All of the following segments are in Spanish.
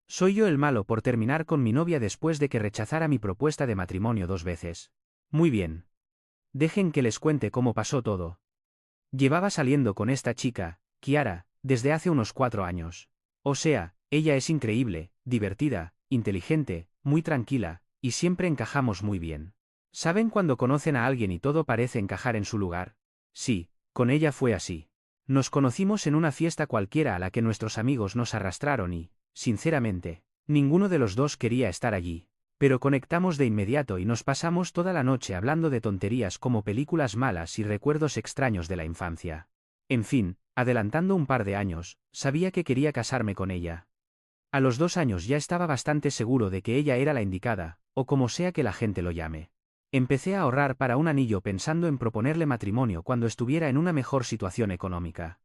Soy yo el malo por terminar con mi novia después de que rechazara mi propuesta de matrimonio 2 veces. Muy bien. Dejen que les cuente cómo pasó todo. Llevaba saliendo con esta chica, Kiara, desde hace unos 4 años. O sea, ella es increíble, divertida, inteligente, muy tranquila, y siempre encajamos muy bien. ¿Saben cuando conocen a alguien y todo parece encajar en su lugar? Sí, con ella fue así. Nos conocimos en una fiesta cualquiera a la que nuestros amigos nos arrastraron y, sinceramente, ninguno de los dos quería estar allí. Pero conectamos de inmediato y nos pasamos toda la noche hablando de tonterías como películas malas y recuerdos extraños de la infancia. En fin, adelantando un par de años, sabía que quería casarme con ella. A los 2 años ya estaba bastante seguro de que ella era la indicada, o como sea que la gente lo llame. Empecé a ahorrar para un anillo pensando en proponerle matrimonio cuando estuviera en una mejor situación económica.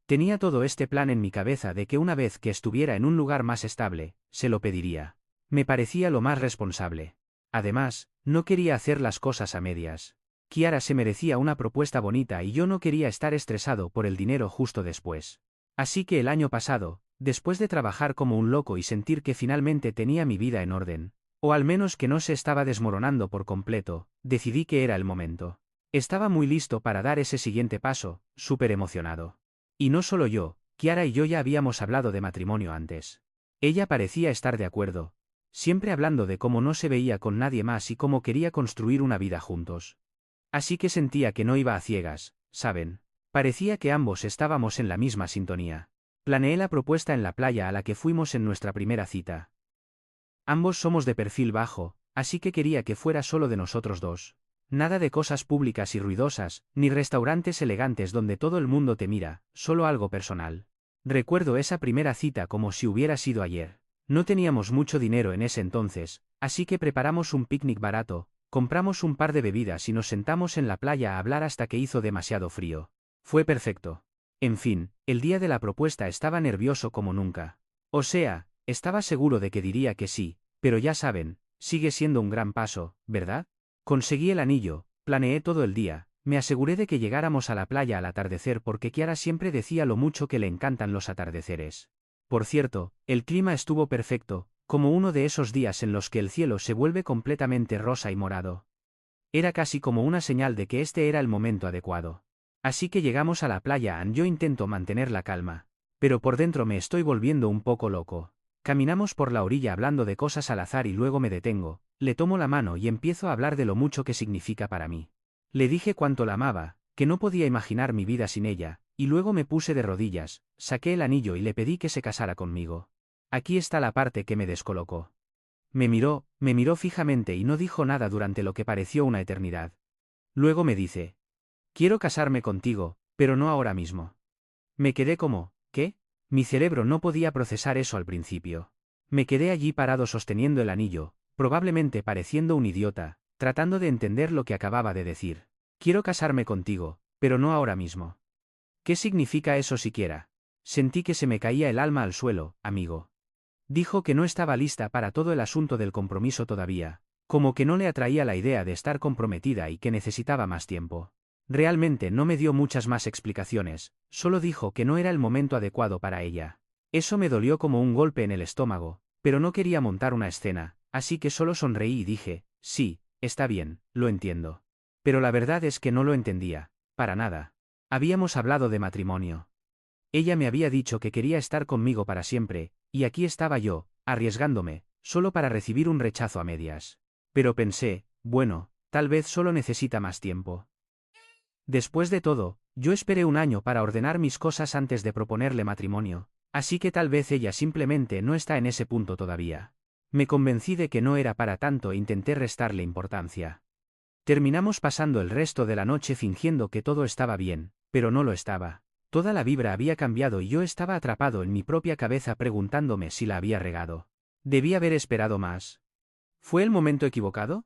Tenía todo este plan en mi cabeza de que una vez que estuviera en un lugar más estable, se lo pediría. Me parecía lo más responsable. Además, no quería hacer las cosas a medias. Kiara se merecía una propuesta bonita y yo no quería estar estresado por el dinero justo después. Así que el año pasado, después de trabajar como un loco y sentir que finalmente tenía mi vida en orden, o al menos que no se estaba desmoronando por completo, decidí que era el momento. Estaba muy listo para dar ese siguiente paso, súper emocionado. Y no solo yo, Kiara y yo ya habíamos hablado de matrimonio antes. Ella parecía estar de acuerdo, siempre hablando de cómo no se veía con nadie más y cómo quería construir una vida juntos. Así que sentía que no iba a ciegas, ¿saben? Parecía que ambos estábamos en la misma sintonía. Planeé la propuesta en la playa a la que fuimos en nuestra primera cita. Ambos somos de perfil bajo, así que quería que fuera solo de nosotros dos. Nada de cosas públicas y ruidosas, ni restaurantes elegantes donde todo el mundo te mira, solo algo personal. Recuerdo esa primera cita como si hubiera sido ayer. No teníamos mucho dinero en ese entonces, así que preparamos un picnic barato, compramos un par de bebidas y nos sentamos en la playa a hablar hasta que hizo demasiado frío. Fue perfecto. En fin, el día de la propuesta estaba nervioso como nunca. O sea, estaba seguro de que diría que sí, pero ya saben, sigue siendo un gran paso, ¿verdad? Conseguí el anillo, planeé todo el día, me aseguré de que llegáramos a la playa al atardecer porque Kiara siempre decía lo mucho que le encantan los atardeceres. Por cierto, el clima estuvo perfecto, como uno de esos días en los que el cielo se vuelve completamente rosa y morado. Era casi como una señal de que este era el momento adecuado. Así que llegamos a la playa y yo intento mantener la calma, pero por dentro me estoy volviendo un poco loco. Caminamos por la orilla hablando de cosas al azar y luego me detengo, le tomo la mano y empiezo a hablar de lo mucho que significa para mí. Le dije cuánto la amaba, que no podía imaginar mi vida sin ella, y luego me puse de rodillas, saqué el anillo y le pedí que se casara conmigo. Aquí está la parte que me descolocó. Me miró fijamente y no dijo nada durante lo que pareció una eternidad. Luego me dice: quiero casarme contigo, pero no ahora mismo. Me quedé como, ¿qué? Mi cerebro no podía procesar eso al principio. Me quedé allí parado sosteniendo el anillo, probablemente pareciendo un idiota, tratando de entender lo que acababa de decir. Quiero casarme contigo, pero no ahora mismo. ¿Qué significa eso siquiera? Sentí que se me caía el alma al suelo, amigo. Dijo que no estaba lista para todo el asunto del compromiso todavía, como que no le atraía la idea de estar comprometida y que necesitaba más tiempo. Realmente no me dio muchas más explicaciones, solo dijo que no era el momento adecuado para ella. Eso me dolió como un golpe en el estómago, pero no quería montar una escena, así que solo sonreí y dije: sí, está bien, lo entiendo. Pero la verdad es que no lo entendía, para nada. Habíamos hablado de matrimonio. Ella me había dicho que quería estar conmigo para siempre, y aquí estaba yo, arriesgándome, solo para recibir un rechazo a medias. Pero pensé, bueno, tal vez solo necesita más tiempo. Después de todo, yo esperé un año para ordenar mis cosas antes de proponerle matrimonio, así que tal vez ella simplemente no está en ese punto todavía. Me convencí de que no era para tanto e intenté restarle importancia. Terminamos pasando el resto de la noche fingiendo que todo estaba bien, pero no lo estaba. Toda la vibra había cambiado y yo estaba atrapado en mi propia cabeza preguntándome si la había regado. ¿Debí haber esperado más? ¿Fue el momento equivocado?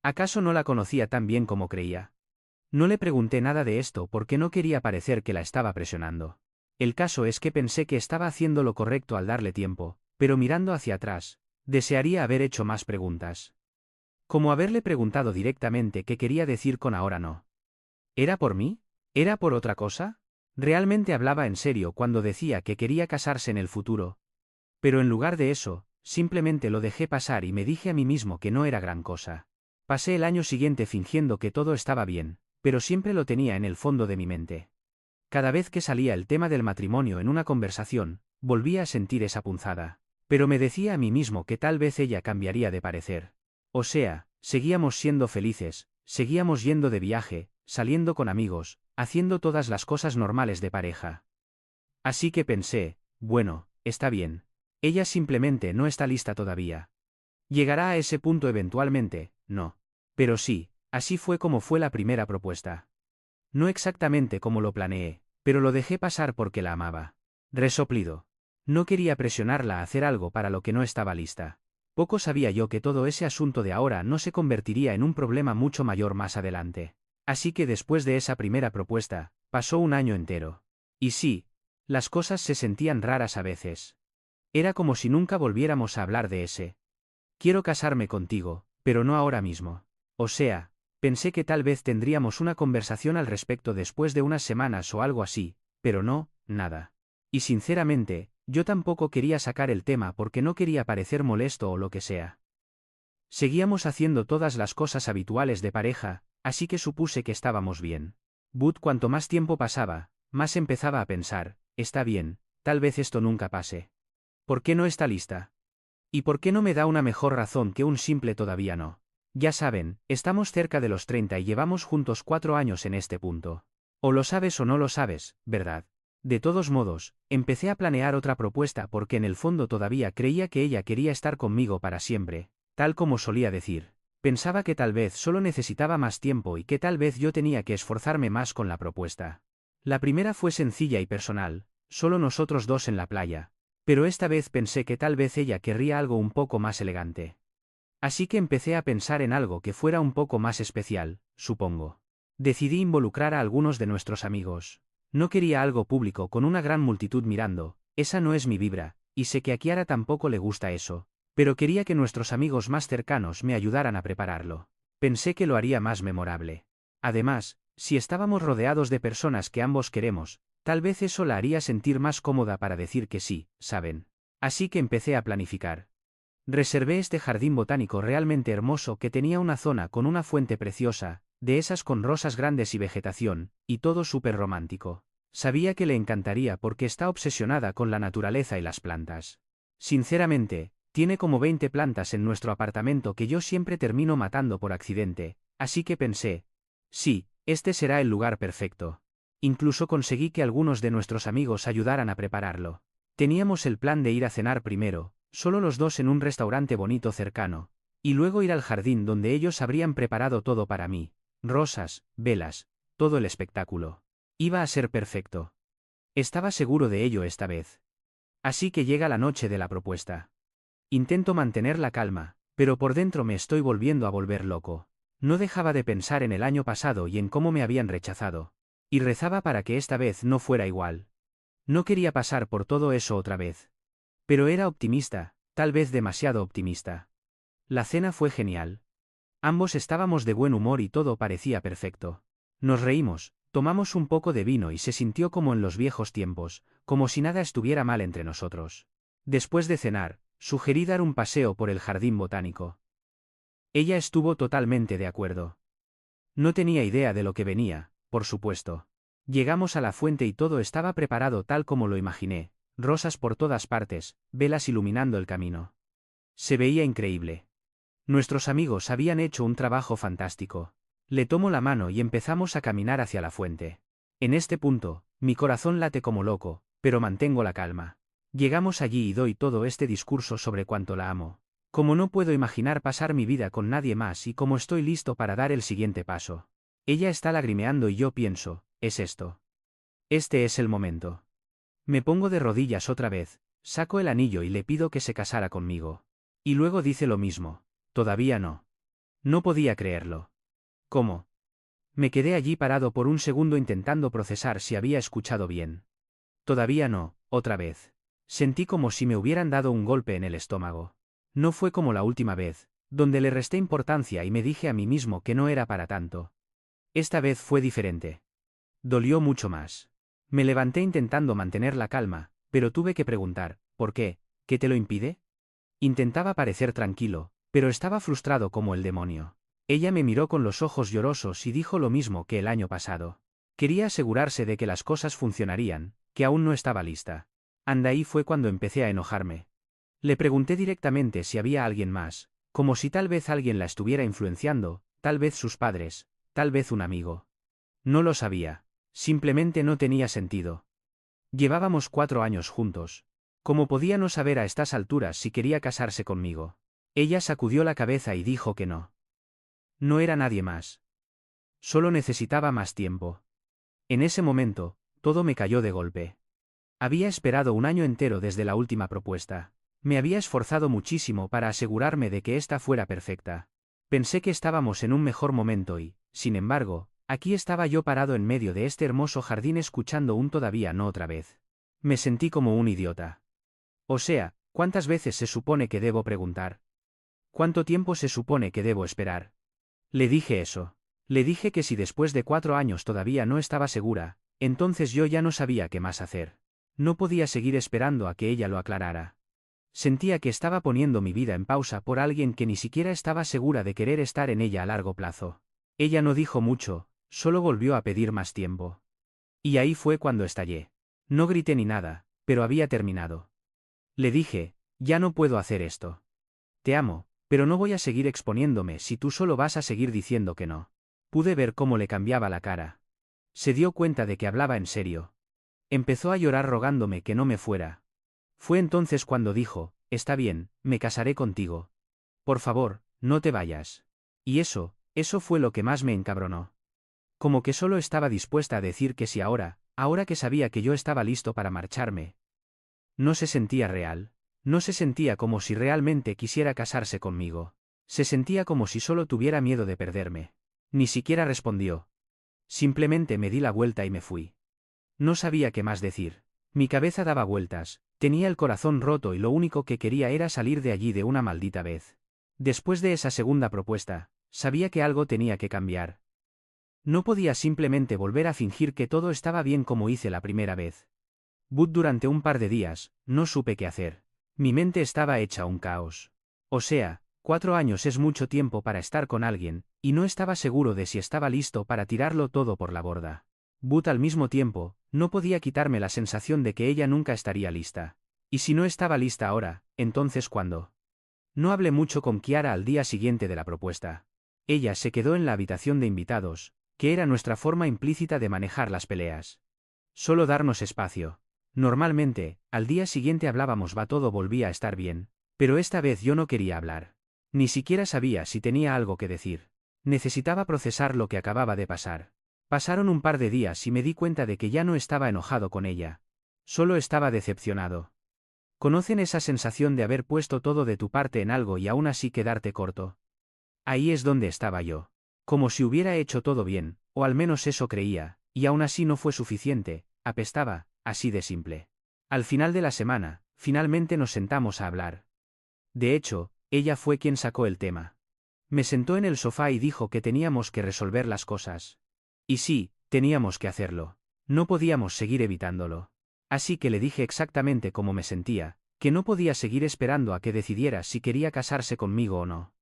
¿Acaso no la conocía tan bien como creía? No le pregunté nada de esto porque no quería parecer que la estaba presionando. El caso es que pensé que estaba haciendo lo correcto al darle tiempo, pero mirando hacia atrás, desearía haber hecho más preguntas. Como haberle preguntado directamente qué quería decir con ahora no. ¿Era por mí? ¿Era por otra cosa? ¿Realmente hablaba en serio cuando decía que quería casarse en el futuro? Pero en lugar de eso, simplemente lo dejé pasar y me dije a mí mismo que no era gran cosa. Pasé el año siguiente fingiendo que todo estaba bien, pero siempre lo tenía en el fondo de mi mente. Cada vez que salía el tema del matrimonio en una conversación, volvía a sentir esa punzada. Pero me decía a mí mismo que tal vez ella cambiaría de parecer. O sea, seguíamos siendo felices, seguíamos yendo de viaje, saliendo con amigos, haciendo todas las cosas normales de pareja. Así que pensé, bueno, está bien. Ella simplemente no está lista todavía. Llegará a ese punto eventualmente, no. Pero sí, así fue como fue la primera propuesta. No exactamente como lo planeé, pero lo dejé pasar porque la amaba. Resoplido. No quería presionarla a hacer algo para lo que no estaba lista. Poco sabía yo que todo ese asunto de ahora no se convertiría en un problema mucho mayor más adelante. Así que después de esa primera propuesta, pasó un año entero. Y sí, las cosas se sentían raras a veces. Era como si nunca volviéramos a hablar de ese. Quiero casarme contigo, pero no ahora mismo. O sea, pensé que tal vez tendríamos una conversación al respecto después de unas semanas o algo así, pero no, nada. Y sinceramente, yo tampoco quería sacar el tema porque no quería parecer molesto o lo que sea. Seguíamos haciendo todas las cosas habituales de pareja, así que supuse que estábamos bien. But cuanto más tiempo pasaba, más empezaba a pensar, está bien, tal vez esto nunca pase. ¿Por qué no está lista? ¿Y por qué no me da una mejor razón que un simple todavía no? Ya saben, estamos cerca de los 30 y llevamos juntos 4 años en este punto. O lo sabes o no lo sabes, ¿verdad? De todos modos, empecé a planear otra propuesta porque en el fondo todavía creía que ella quería estar conmigo para siempre, tal como solía decir. Pensaba que tal vez solo necesitaba más tiempo y que tal vez yo tenía que esforzarme más con la propuesta. La primera fue sencilla y personal, solo nosotros dos en la playa. Pero esta vez pensé que tal vez ella querría algo un poco más elegante. Así que empecé a pensar en algo que fuera un poco más especial, supongo. Decidí involucrar a algunos de nuestros amigos. No quería algo público con una gran multitud mirando, esa no es mi vibra, y sé que a Kiara tampoco le gusta eso, pero quería que nuestros amigos más cercanos me ayudaran a prepararlo. Pensé que lo haría más memorable. Además, si estábamos rodeados de personas que ambos queremos, tal vez eso la haría sentir más cómoda para decir que sí, ¿saben? Así que empecé a planificar. Reservé este jardín botánico realmente hermoso que tenía una zona con una fuente preciosa, de esas con rosas grandes y vegetación, y todo súper romántico. Sabía que le encantaría porque está obsesionada con la naturaleza y las plantas. Sinceramente, tiene como 20 plantas en nuestro apartamento que yo siempre termino matando por accidente, así que pensé, sí, este será el lugar perfecto. Incluso conseguí que algunos de nuestros amigos ayudaran a prepararlo. Teníamos el plan de ir a cenar primero, solo los dos en un restaurante bonito cercano, y luego ir al jardín donde ellos habrían preparado todo para mí. Rosas, velas, todo el espectáculo. Iba a ser perfecto. Estaba seguro de ello esta vez. Así que llega la noche de la propuesta. Intento mantener la calma, pero por dentro me estoy volviendo a volver loco. No dejaba de pensar en el año pasado y en cómo me habían rechazado. Y rezaba para que esta vez no fuera igual. No quería pasar por todo eso otra vez. Pero era optimista, tal vez demasiado optimista. La cena fue genial. Ambos estábamos de buen humor y todo parecía perfecto. Nos reímos, tomamos un poco de vino y se sintió como en los viejos tiempos, como si nada estuviera mal entre nosotros. Después de cenar, sugerí dar un paseo por el jardín botánico. Ella estuvo totalmente de acuerdo. No tenía idea de lo que venía, por supuesto. Llegamos a la fuente y todo estaba preparado tal como lo imaginé, rosas por todas partes, velas iluminando el camino. Se veía increíble. Nuestros amigos habían hecho un trabajo fantástico. Le tomo la mano y empezamos a caminar hacia la fuente. En este punto, mi corazón late como loco, pero mantengo la calma. Llegamos allí y doy todo este discurso sobre cuánto la amo. Como no puedo imaginar pasar mi vida con nadie más y como estoy listo para dar el siguiente paso. Ella está lagrimeando y yo pienso, es esto. Este es el momento. Me pongo de rodillas otra vez, saco el anillo y le pido que se casara conmigo. Y luego dice lo mismo, todavía no. No podía creerlo. ¿Cómo? Me quedé allí parado por un segundo intentando procesar si había escuchado bien. Todavía no, otra vez. Sentí como si me hubieran dado un golpe en el estómago. No fue como la última vez, donde le resté importancia y me dije a mí mismo que no era para tanto. Esta vez fue diferente. Dolió mucho más. Me levanté intentando mantener la calma, pero tuve que preguntar, ¿por qué? ¿Qué te lo impide? Intentaba parecer tranquilo, pero estaba frustrado como el demonio. Ella me miró con los ojos llorosos y dijo lo mismo que el año pasado. Quería asegurarse de que las cosas funcionarían, que aún no estaba lista. Ahí fue cuando empecé a enojarme. Le pregunté directamente si había alguien más, como si tal vez alguien la estuviera influenciando, tal vez sus padres, tal vez un amigo. No lo sabía. Simplemente no tenía sentido. Llevábamos 4 años juntos. ¿Cómo podía no saber a estas alturas si quería casarse conmigo? Ella sacudió la cabeza y dijo que no. No era nadie más. Solo necesitaba más tiempo. En ese momento, todo me cayó de golpe. Había esperado un año entero desde la última propuesta. Me había esforzado muchísimo para asegurarme de que esta fuera perfecta. Pensé que estábamos en un mejor momento y, sin embargo, aquí estaba yo parado en medio de este hermoso jardín escuchando un todavía no otra vez. Me sentí como un idiota. O sea, ¿cuántas veces se supone que debo preguntar? ¿Cuánto tiempo se supone que debo esperar? Le dije eso. Le dije que si después de 4 años todavía no estaba segura, entonces yo ya no sabía qué más hacer. No podía seguir esperando a que ella lo aclarara. Sentía que estaba poniendo mi vida en pausa por alguien que ni siquiera estaba segura de querer estar en ella a largo plazo. Ella no dijo mucho, solo volvió a pedir más tiempo. Y ahí fue cuando estallé. No grité ni nada, pero había terminado. Le dije, ya no puedo hacer esto. Te amo, pero no voy a seguir exponiéndome si tú solo vas a seguir diciendo que no. Pude ver cómo le cambiaba la cara. Se dio cuenta de que hablaba en serio. Empezó a llorar rogándome que no me fuera. Fue entonces cuando dijo, está bien, me casaré contigo. Por favor, no te vayas. Y eso fue lo que más me encabronó. Como que solo estaba dispuesta a decir que si ahora que sabía que yo estaba listo para marcharme. No se sentía real. No se sentía como si realmente quisiera casarse conmigo. Se sentía como si solo tuviera miedo de perderme. Ni siquiera respondió. Simplemente me di la vuelta y me fui. No sabía qué más decir. Mi cabeza daba vueltas, tenía el corazón roto y lo único que quería era salir de allí de una maldita vez. Después de esa segunda propuesta, sabía que algo tenía que cambiar. No podía simplemente volver a fingir que todo estaba bien como hice la primera vez. Durante un par de días, no supe qué hacer. Mi mente estaba hecha un caos. O sea, 4 años es mucho tiempo para estar con alguien, y no estaba seguro de si estaba listo para tirarlo todo por la borda. Al mismo tiempo, no podía quitarme la sensación de que ella nunca estaría lista. Y si no estaba lista ahora, entonces ¿cuándo? No hablé mucho con Kiara al día siguiente de la propuesta. Ella se quedó en la habitación de invitados, que era nuestra forma implícita de manejar las peleas. Solo darnos espacio. Normalmente, al día siguiente hablábamos, todo volvía a estar bien, pero esta vez yo no quería hablar. Ni siquiera sabía si tenía algo que decir. Necesitaba procesar lo que acababa de pasar. Pasaron un par de días y me di cuenta de que ya no estaba enojado con ella. Solo estaba decepcionado. ¿Conocen esa sensación de haber puesto todo de tu parte en algo y aún así quedarte corto? Ahí es donde estaba yo. Como si hubiera hecho todo bien, o al menos eso creía, y aún así no fue suficiente, apestaba, así de simple. Al final de la semana, finalmente nos sentamos a hablar. De hecho, ella fue quien sacó el tema. Me sentó en el sofá y dijo que teníamos que resolver las cosas. Y sí, teníamos que hacerlo. No podíamos seguir evitándolo. Así que le dije exactamente cómo me sentía, que no podía seguir esperando a que decidiera si quería casarse conmigo o no.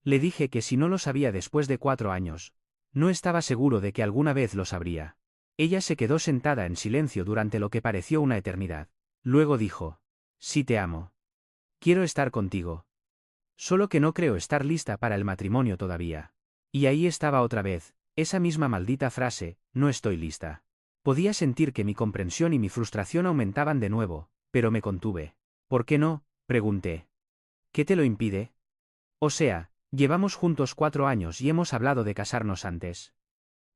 Le dije que si no lo sabía después de 4 años, no estaba seguro de que alguna vez lo sabría. Ella se quedó sentada en silencio durante lo que pareció una eternidad. Luego dijo, sí te amo. Quiero estar contigo. Solo que no creo estar lista para el matrimonio todavía. Y ahí estaba otra vez, esa misma maldita frase, no estoy lista. Podía sentir que mi comprensión y mi frustración aumentaban de nuevo, pero me contuve. ¿Por qué no?, pregunté. ¿Qué te lo impide? O sea, llevamos juntos 4 años y hemos hablado de casarnos antes.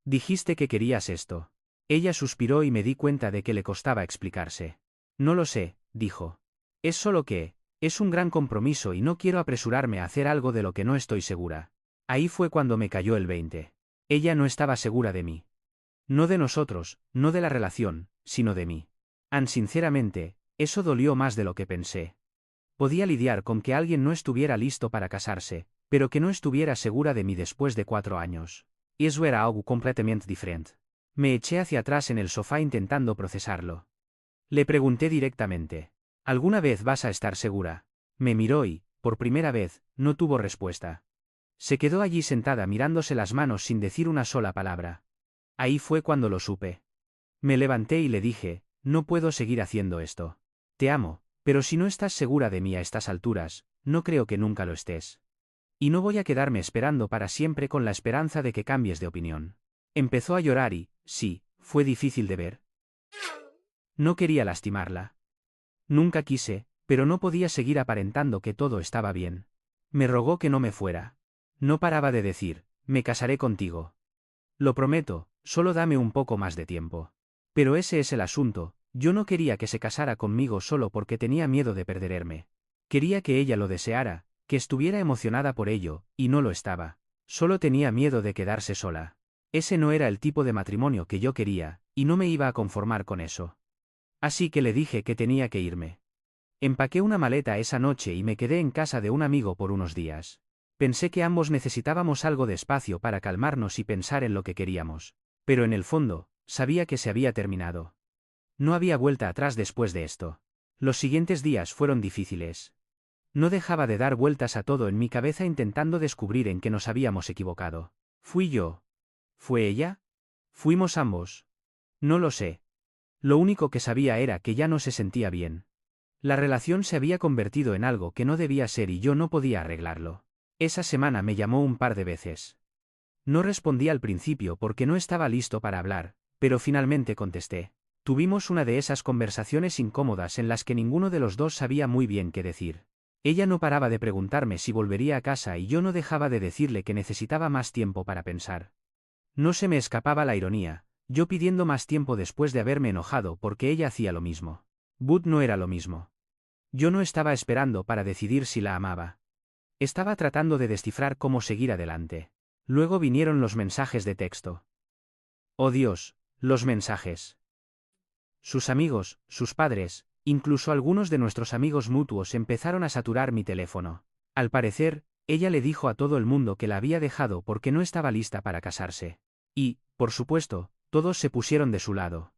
Dijiste que querías esto. Ella suspiró y me di cuenta de que le costaba explicarse. No lo sé, dijo. Es solo que, es un gran compromiso y no quiero apresurarme a hacer algo de lo que no estoy segura. Ahí fue cuando me cayó el 20. Ella no estaba segura de mí. No de nosotros, no de la relación, sino de mí. Sinceramente, eso dolió más de lo que pensé. Podía lidiar con que alguien no estuviera listo para casarse, pero que no estuviera segura de mí después de 4 años. Eso era algo completamente diferente. Me eché hacia atrás en el sofá intentando procesarlo. Le pregunté directamente. ¿Alguna vez vas a estar segura? Me miró y, por primera vez, no tuvo respuesta. Se quedó allí sentada mirándose las manos sin decir una sola palabra. Ahí fue cuando lo supe. Me levanté y le dije, no puedo seguir haciendo esto. Te amo, pero si no estás segura de mí a estas alturas, no creo que nunca lo estés. Y no voy a quedarme esperando para siempre con la esperanza de que cambies de opinión. Empezó a llorar y, sí, fue difícil de ver. No quería lastimarla. Nunca quise, pero no podía seguir aparentando que todo estaba bien. Me rogó que no me fuera. No paraba de decir, me casaré contigo. Lo prometo, solo dame un poco más de tiempo. Pero ese es el asunto, yo no quería que se casara conmigo solo porque tenía miedo de perderme. Quería que ella lo deseara, que estuviera emocionada por ello, y no lo estaba. Solo tenía miedo de quedarse sola. Ese no era el tipo de matrimonio que yo quería, y no me iba a conformar con eso. Así que le dije que tenía que irme. Empaqué una maleta esa noche y me quedé en casa de un amigo por unos días. Pensé que ambos necesitábamos algo de espacio para calmarnos y pensar en lo que queríamos. Pero en el fondo, sabía que se había terminado. No había vuelta atrás después de esto. Los siguientes días fueron difíciles. No dejaba de dar vueltas a todo en mi cabeza intentando descubrir en qué nos habíamos equivocado. ¿Fui yo? ¿Fue ella? ¿Fuimos ambos? No lo sé. Lo único que sabía era que ya no se sentía bien. La relación se había convertido en algo que no debía ser y yo no podía arreglarlo. Esa semana me llamó un par de veces. No respondí al principio porque no estaba listo para hablar, pero finalmente contesté. Tuvimos una de esas conversaciones incómodas en las que ninguno de los dos sabía muy bien qué decir. Ella no paraba de preguntarme si volvería a casa y yo no dejaba de decirle que necesitaba más tiempo para pensar. No se me escapaba la ironía, yo pidiendo más tiempo después de haberme enojado porque ella hacía lo mismo. Bud no era lo mismo. Yo no estaba esperando para decidir si la amaba. Estaba tratando de descifrar cómo seguir adelante. Luego vinieron los mensajes de texto. Oh Dios, los mensajes. Sus amigos, sus padres, incluso algunos de nuestros amigos mutuos empezaron a saturar mi teléfono. Al parecer, ella le dijo a todo el mundo que la había dejado porque no estaba lista para casarse. Y, por supuesto, todos se pusieron de su lado.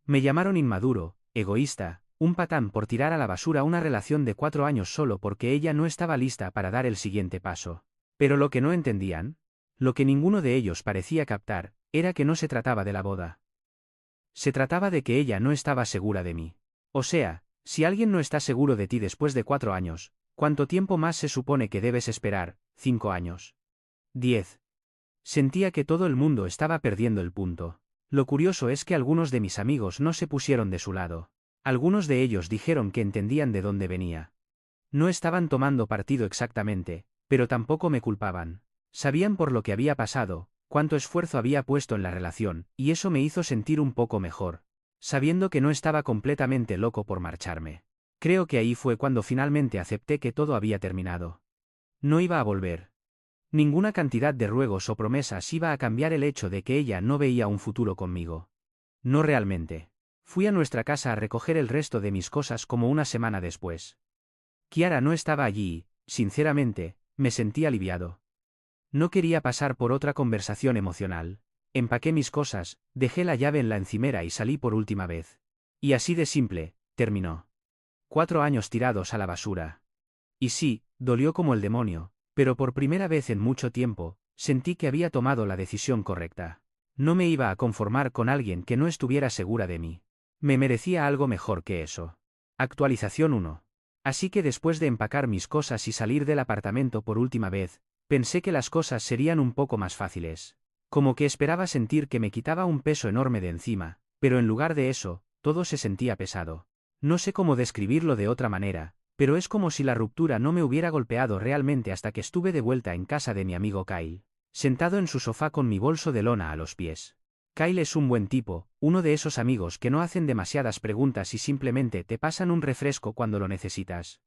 Me llamaron inmaduro, egoísta, un patán por tirar a la basura una relación de 4 años solo porque ella no estaba lista para dar el siguiente paso. Pero lo que no entendían, lo que ninguno de ellos parecía captar, era que no se trataba de la boda. Se trataba de que ella no estaba segura de mí. O sea, si alguien no está seguro de ti después de 4 años, ¿cuánto tiempo más se supone que debes esperar? 5 años. 10. Sentía que todo el mundo estaba perdiendo el punto. Lo curioso es que algunos de mis amigos no se pusieron de su lado. Algunos de ellos dijeron que entendían de dónde venía. No estaban tomando partido exactamente, pero tampoco me culpaban. Sabían por lo que había pasado, cuánto esfuerzo había puesto en la relación, y eso me hizo sentir un poco mejor, sabiendo que no estaba completamente loco por marcharme. Creo que ahí fue cuando finalmente acepté que todo había terminado. No iba a volver. Ninguna cantidad de ruegos o promesas iba a cambiar el hecho de que ella no veía un futuro conmigo. No realmente. Fui a nuestra casa a recoger el resto de mis cosas como una semana después. Kiara no estaba allí y, sinceramente, me sentí aliviado. No quería pasar por otra conversación emocional. Empaqué mis cosas, dejé la llave en la encimera y salí por última vez. Y así de simple, terminó. 4 años tirados a la basura. Y sí, dolió como el demonio, pero por primera vez en mucho tiempo, sentí que había tomado la decisión correcta. No me iba a conformar con alguien que no estuviera segura de mí. Me merecía algo mejor que eso. Actualización 1. Así que después de empacar mis cosas y salir del apartamento por última vez, pensé que las cosas serían un poco más fáciles. Como que esperaba sentir que me quitaba un peso enorme de encima, pero en lugar de eso, todo se sentía pesado. No sé cómo describirlo de otra manera, pero es como si la ruptura no me hubiera golpeado realmente hasta que estuve de vuelta en casa de mi amigo Kyle, sentado en su sofá con mi bolso de lona a los pies. Kyle es un buen tipo, uno de esos amigos que no hacen demasiadas preguntas y simplemente te pasan un refresco cuando lo necesitas.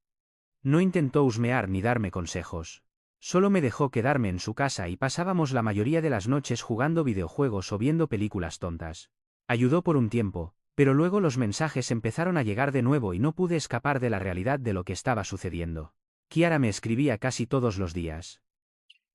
No intentó husmear ni darme consejos. Solo me dejó quedarme en su casa y pasábamos la mayoría de las noches jugando videojuegos o viendo películas tontas. Ayudó por un tiempo, pero luego los mensajes empezaron a llegar de nuevo y no pude escapar de la realidad de lo que estaba sucediendo. Kiara me escribía casi todos los días.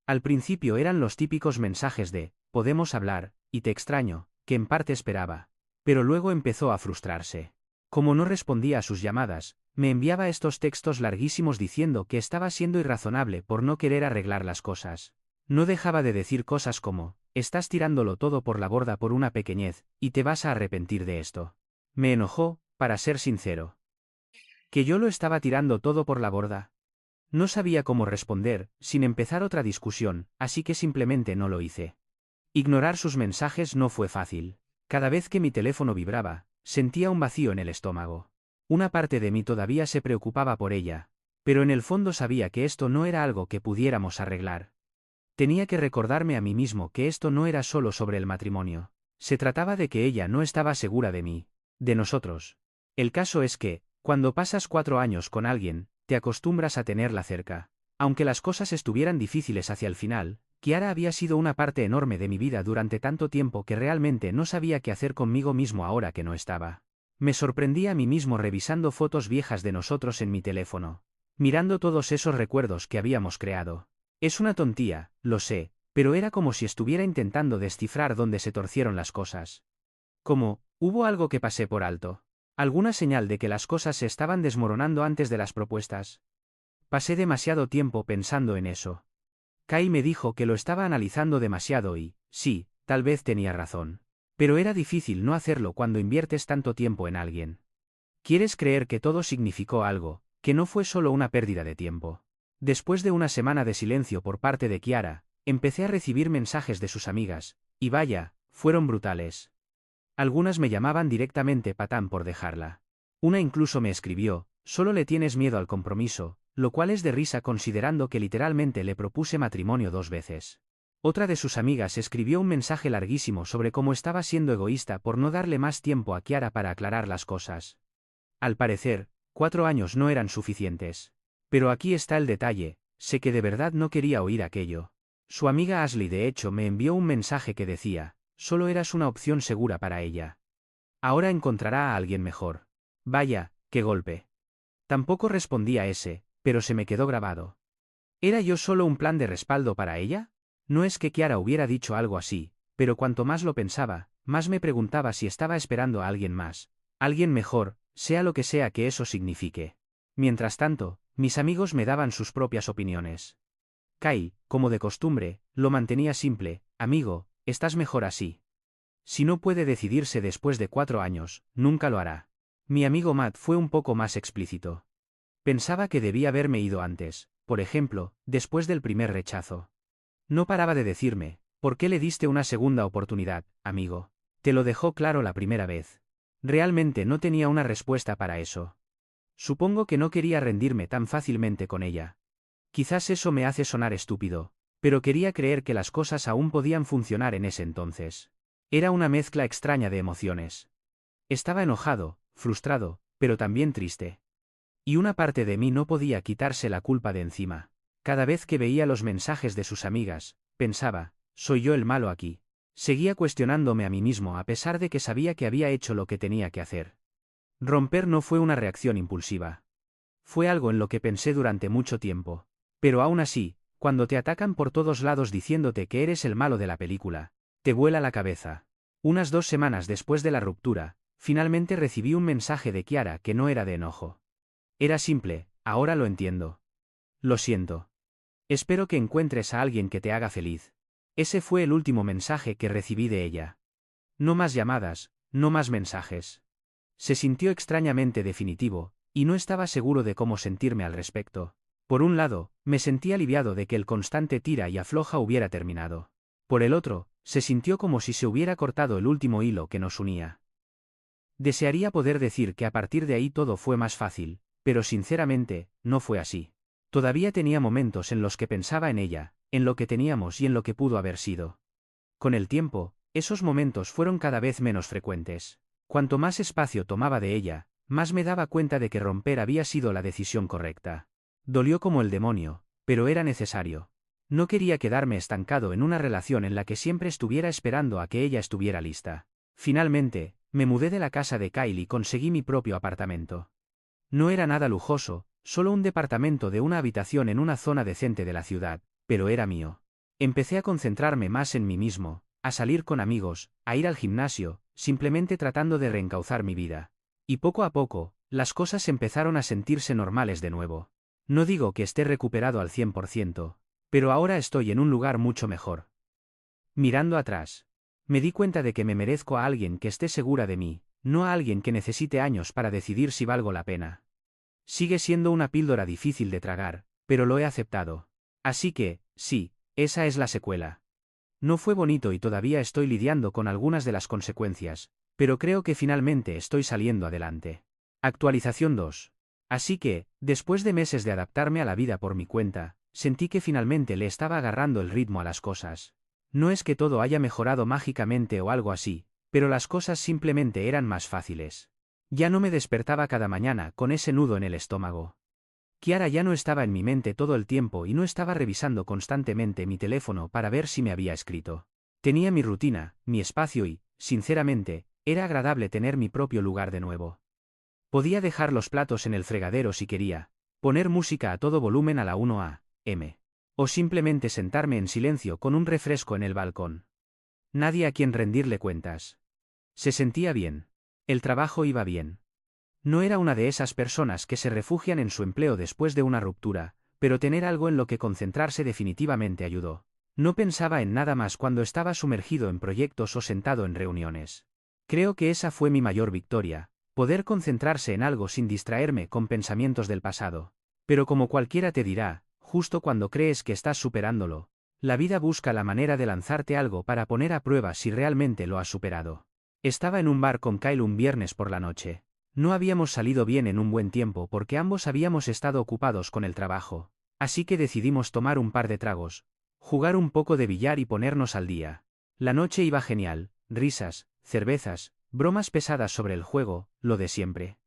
Al principio eran los típicos mensajes de, podemos hablar, y te extraño, que en parte esperaba. Pero luego empezó a frustrarse. Como no respondía a sus llamadas, me enviaba estos textos larguísimos diciendo que estaba siendo irrazonable por no querer arreglar las cosas. No dejaba de decir cosas como, estás tirándolo todo por la borda por una pequeñez, y te vas a arrepentir de esto. Me enojó, para ser sincero. ¿Que yo lo estaba tirando todo por la borda? No sabía cómo responder, sin empezar otra discusión, así que simplemente no lo hice. Ignorar sus mensajes no fue fácil. Cada vez que mi teléfono vibraba, sentía un vacío en el estómago. Una parte de mí todavía se preocupaba por ella, pero en el fondo sabía que esto no era algo que pudiéramos arreglar. Tenía que recordarme a mí mismo que esto no era solo sobre el matrimonio. Se trataba de que ella no estaba segura de mí, de nosotros. El caso es que, cuando pasas 4 años con alguien, te acostumbras a tenerla cerca. Aunque las cosas estuvieran difíciles hacia el final, Kiara había sido una parte enorme de mi vida durante tanto tiempo que realmente no sabía qué hacer conmigo mismo ahora que no estaba. Me sorprendí a mí mismo revisando fotos viejas de nosotros en mi teléfono, mirando todos esos recuerdos que habíamos creado. Es una tontía, lo sé, pero era como si estuviera intentando descifrar dónde se torcieron las cosas. Como, hubo algo que pasé por alto. Alguna señal de que las cosas se estaban desmoronando antes de las propuestas. Pasé demasiado tiempo pensando en eso. Kai me dijo que lo estaba analizando demasiado y, sí, tal vez tenía razón. Pero era difícil no hacerlo cuando inviertes tanto tiempo en alguien. Quieres creer que todo significó algo, que no fue solo una pérdida de tiempo. Después de una semana de silencio por parte de Kiara, empecé a recibir mensajes de sus amigas, y vaya, fueron brutales. Algunas me llamaban directamente patán por dejarla. Una incluso me escribió, solo le tienes miedo al compromiso, lo cual es de risa considerando que literalmente le propuse matrimonio 2 veces. Otra de sus amigas escribió un mensaje larguísimo sobre cómo estaba siendo egoísta por no darle más tiempo a Kiara para aclarar las cosas. Al parecer, 4 años no eran suficientes. Pero aquí está el detalle, sé que de verdad no quería oír aquello. Su amiga Ashley de hecho me envió un mensaje que decía, solo eras una opción segura para ella. Ahora encontrará a alguien mejor. Vaya, qué golpe. Tampoco respondí a ese, pero se me quedó grabado. ¿Era yo solo un plan de respaldo para ella? No es que Kiara hubiera dicho algo así, pero cuanto más lo pensaba, más me preguntaba si estaba esperando a alguien más, alguien mejor, sea lo que sea que eso signifique. Mientras tanto, mis amigos me daban sus propias opiniones. Kai, como de costumbre, lo mantenía simple, amigo, estás mejor así. Si no puede decidirse después de 4 años, nunca lo hará. Mi amigo Matt fue un poco más explícito. Pensaba que debía haberme ido antes, por ejemplo, después del primer rechazo. No paraba de decirme, ¿por qué le diste una segunda oportunidad, amigo? Te lo dejó claro la primera vez. Realmente no tenía una respuesta para eso. Supongo que no quería rendirme tan fácilmente con ella. Quizás eso me hace sonar estúpido, pero quería creer que las cosas aún podían funcionar en ese entonces. Era una mezcla extraña de emociones. Estaba enojado, frustrado, pero también triste. Y una parte de mí no podía quitarse la culpa de encima. Cada vez que veía los mensajes de sus amigas, pensaba, soy yo el malo aquí. Seguía cuestionándome a mí mismo a pesar de que sabía que había hecho lo que tenía que hacer. Romper no fue una reacción impulsiva. Fue algo en lo que pensé durante mucho tiempo. Pero aún así, cuando te atacan por todos lados diciéndote que eres el malo de la película, te vuela la cabeza. Unas 2 semanas después de la ruptura, finalmente recibí un mensaje de Kiara que no era de enojo. Era simple, ahora lo entiendo. Lo siento. Espero que encuentres a alguien que te haga feliz. Ese fue el último mensaje que recibí de ella. No más llamadas, no más mensajes. Se sintió extrañamente definitivo, y no estaba seguro de cómo sentirme al respecto. Por un lado, me sentí aliviado de que el constante tira y afloja hubiera terminado. Por el otro, se sintió como si se hubiera cortado el último hilo que nos unía. Desearía poder decir que a partir de ahí todo fue más fácil, pero sinceramente, no fue así. Todavía tenía momentos en los que pensaba en ella, en lo que teníamos y en lo que pudo haber sido. Con el tiempo, esos momentos fueron cada vez menos frecuentes. Cuanto más espacio tomaba de ella, más me daba cuenta de que romper había sido la decisión correcta. Dolió como el demonio, pero era necesario. No quería quedarme estancado en una relación en la que siempre estuviera esperando a que ella estuviera lista. Finalmente, me mudé de la casa de Kyle y conseguí mi propio apartamento. No era nada lujoso, solo un departamento de una habitación en una zona decente de la ciudad, pero era mío. Empecé a concentrarme más en mí mismo, a salir con amigos, a ir al gimnasio, simplemente tratando de reencauzar mi vida. Y poco a poco, Las cosas empezaron a sentirse normales de nuevo. No digo que esté recuperado al 100%, pero ahora estoy en un lugar mucho mejor. Mirando atrás, me di cuenta de que me merezco a alguien que esté segura de mí, no a alguien que necesite años para decidir si valgo la pena. Sigue siendo una píldora difícil de tragar, pero lo he aceptado. Así que, sí, esa es la secuela. No fue bonito y todavía estoy lidiando con algunas de las consecuencias, pero creo que finalmente estoy saliendo adelante. Actualización 2. Así que, después de meses de adaptarme a la vida por mi cuenta, sentí que finalmente le estaba agarrando el ritmo a las cosas. No es que todo haya mejorado mágicamente o algo así, pero las cosas simplemente eran más fáciles. Ya no me despertaba cada mañana con ese nudo en el estómago. Kiara ya no estaba en mi mente todo el tiempo y no estaba revisando constantemente mi teléfono para ver si me había escrito. Tenía mi rutina, mi espacio y, sinceramente, era agradable tener mi propio lugar de nuevo. Podía dejar los platos en el fregadero si quería, poner música a todo volumen a la 1 a.m. o simplemente sentarme en silencio con un refresco en el balcón. Nadie a quien rendirle cuentas. Se sentía bien. El trabajo iba bien. No era una de esas personas que se refugian en su empleo después de una ruptura, pero tener algo en lo que concentrarse definitivamente ayudó. No pensaba en nada más cuando estaba sumergido en proyectos o sentado en reuniones. Creo que esa fue mi mayor victoria, poder concentrarse en algo sin distraerme con pensamientos del pasado. Pero como cualquiera te dirá, justo cuando crees que estás superándolo, la vida busca la manera de lanzarte algo para poner a prueba si realmente lo has superado. Estaba en un bar con Kyle un viernes por la noche. No habíamos salido bien en un buen tiempo porque ambos habíamos estado ocupados con el trabajo, así que decidimos tomar un par de tragos, jugar un poco de billar y ponernos al día. La noche iba genial, risas, cervezas, bromas pesadas sobre el juego, lo de siempre.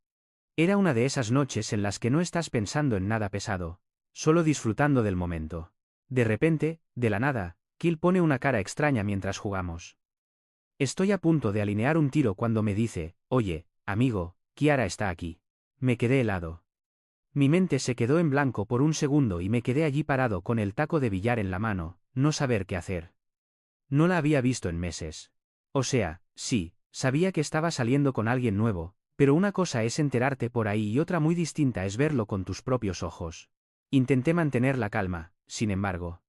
Era una de esas noches en las que no estás pensando en nada pesado, solo disfrutando del momento. De repente, de la nada, Kyle pone una cara extraña mientras jugamos. Estoy a punto de alinear un tiro cuando me dice, oye, amigo, Kiara está aquí. Me quedé helado. Mi mente se quedó en blanco por un segundo y me quedé allí parado con el taco de billar en la mano, no saber qué hacer. No la había visto en meses. O sea, sí, sabía que estaba saliendo con alguien nuevo, pero una cosa es enterarte por ahí y otra muy distinta es verlo con tus propios ojos. Intenté mantener la calma, sin embargo.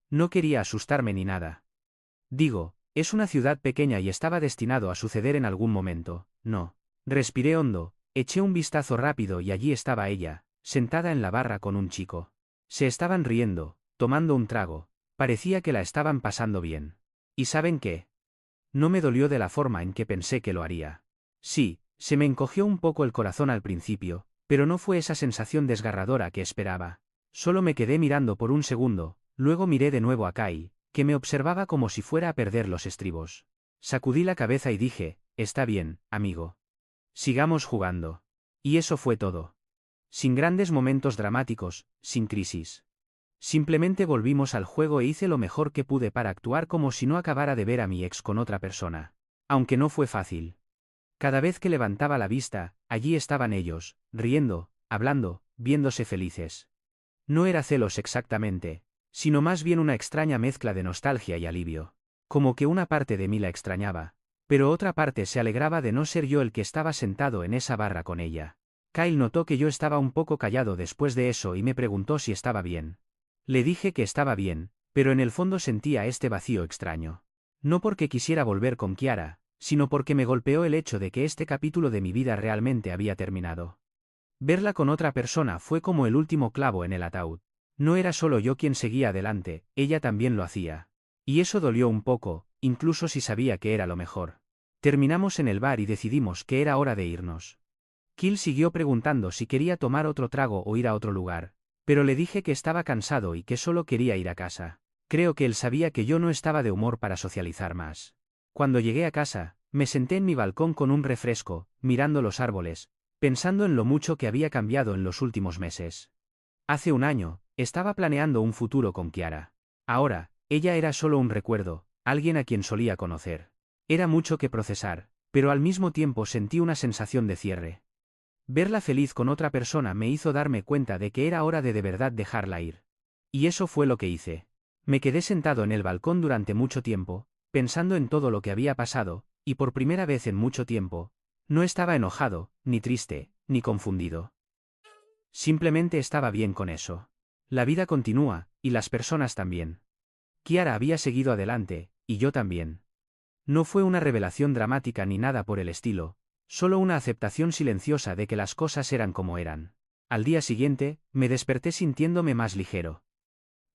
No quería asustarme ni nada. Digo, es una ciudad pequeña y estaba destinado a suceder en algún momento, no. Respiré hondo, eché un vistazo rápido y allí estaba ella, sentada en la barra con un chico. Se estaban riendo, tomando un trago, parecía que la estaban pasando bien. ¿Y saben qué? No me dolió de la forma en que pensé que lo haría. Sí, se me encogió un poco el corazón al principio, pero no fue esa sensación desgarradora que esperaba. Solo me quedé mirando por un segundo, luego miré de nuevo a Kai, que me observaba como si fuera a perder los estribos. Sacudí la cabeza y dije, está bien, amigo. Sigamos jugando. Y eso fue todo. Sin grandes momentos dramáticos, sin crisis. Simplemente volvimos al juego e hice lo mejor que pude para actuar como si no acabara de ver a mi ex con otra persona. Aunque no fue fácil. Cada vez que levantaba la vista, allí estaban ellos, riendo, hablando, viéndose felices. No era celos exactamente, sino más bien una extraña mezcla de nostalgia y alivio. Como que una parte de mí la extrañaba, pero otra parte se alegraba de no ser yo el que estaba sentado en esa barra con ella. Kyle notó que yo estaba un poco callado después de eso y me preguntó si estaba bien. Le dije que estaba bien, pero en el fondo sentía este vacío extraño. No porque quisiera volver con Kiara, sino porque me golpeó el hecho de que este capítulo de mi vida realmente había terminado. Verla con otra persona fue como el último clavo en el ataúd. No era solo yo quien seguía adelante, ella también lo hacía. Y eso dolió un poco, incluso si sabía que era lo mejor. Terminamos en el bar y decidimos que era hora de irnos. Kyle siguió preguntando si quería tomar otro trago o ir a otro lugar, pero le dije que estaba cansado y que solo quería ir a casa. Creo que él sabía que yo no estaba de humor para socializar más. Cuando llegué a casa, me senté en mi balcón con un refresco, mirando los árboles, pensando en lo mucho que había cambiado en los últimos meses. Hace un año, estaba planeando un futuro con Kiara. Ahora, ella era solo un recuerdo, alguien a quien solía conocer. Era mucho que procesar, pero al mismo tiempo sentí una sensación de cierre. Verla feliz con otra persona me hizo darme cuenta de que era hora de verdad dejarla ir. Y eso fue lo que hice. Me quedé sentado en el balcón durante mucho tiempo, pensando en todo lo que había pasado, y por primera vez en mucho tiempo, no estaba enojado, ni triste, ni confundido. Simplemente estaba bien con eso. La vida continúa, y las personas también. Kiara había seguido adelante, y yo también. No fue una revelación dramática ni nada por el estilo, solo una aceptación silenciosa de que las cosas eran como eran. Al día siguiente, me desperté sintiéndome más ligero.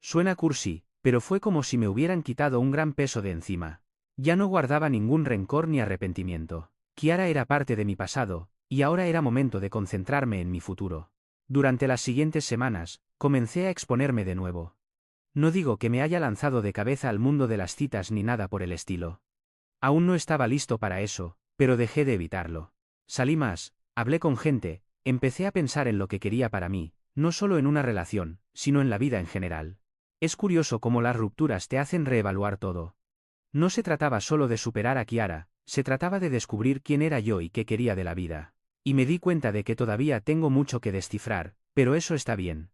Suena cursi, pero fue como si me hubieran quitado un gran peso de encima. Ya no guardaba ningún rencor ni arrepentimiento. Kiara era parte de mi pasado, y ahora era momento de concentrarme en mi futuro. Durante las siguientes semanas, comencé a exponerme de nuevo. No digo que me haya lanzado de cabeza al mundo de las citas ni nada por el estilo. Aún no estaba listo para eso, pero dejé de evitarlo. Salí más, hablé con gente, empecé a pensar en lo que quería para mí, no solo en una relación, sino en la vida en general. Es curioso cómo las rupturas te hacen reevaluar todo. No se trataba solo de superar a Kiara, se trataba de descubrir quién era yo y qué quería de la vida. Y me di cuenta de que todavía tengo mucho que descifrar, pero eso está bien.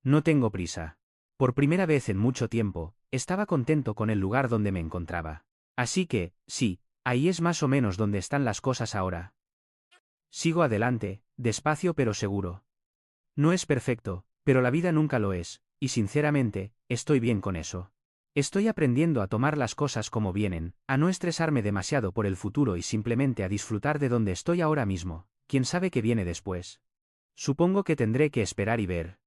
No tengo prisa. Por primera vez en mucho tiempo, estaba contento con el lugar donde me encontraba. Así que, sí, ahí es más o menos donde están las cosas ahora. Sigo adelante, despacio pero seguro. No es perfecto, pero la vida nunca lo es, y sinceramente, estoy bien con eso. Estoy aprendiendo a tomar las cosas como vienen, a no estresarme demasiado por el futuro y simplemente a disfrutar de donde estoy ahora mismo, quién sabe qué viene después. Supongo que tendré que esperar y ver.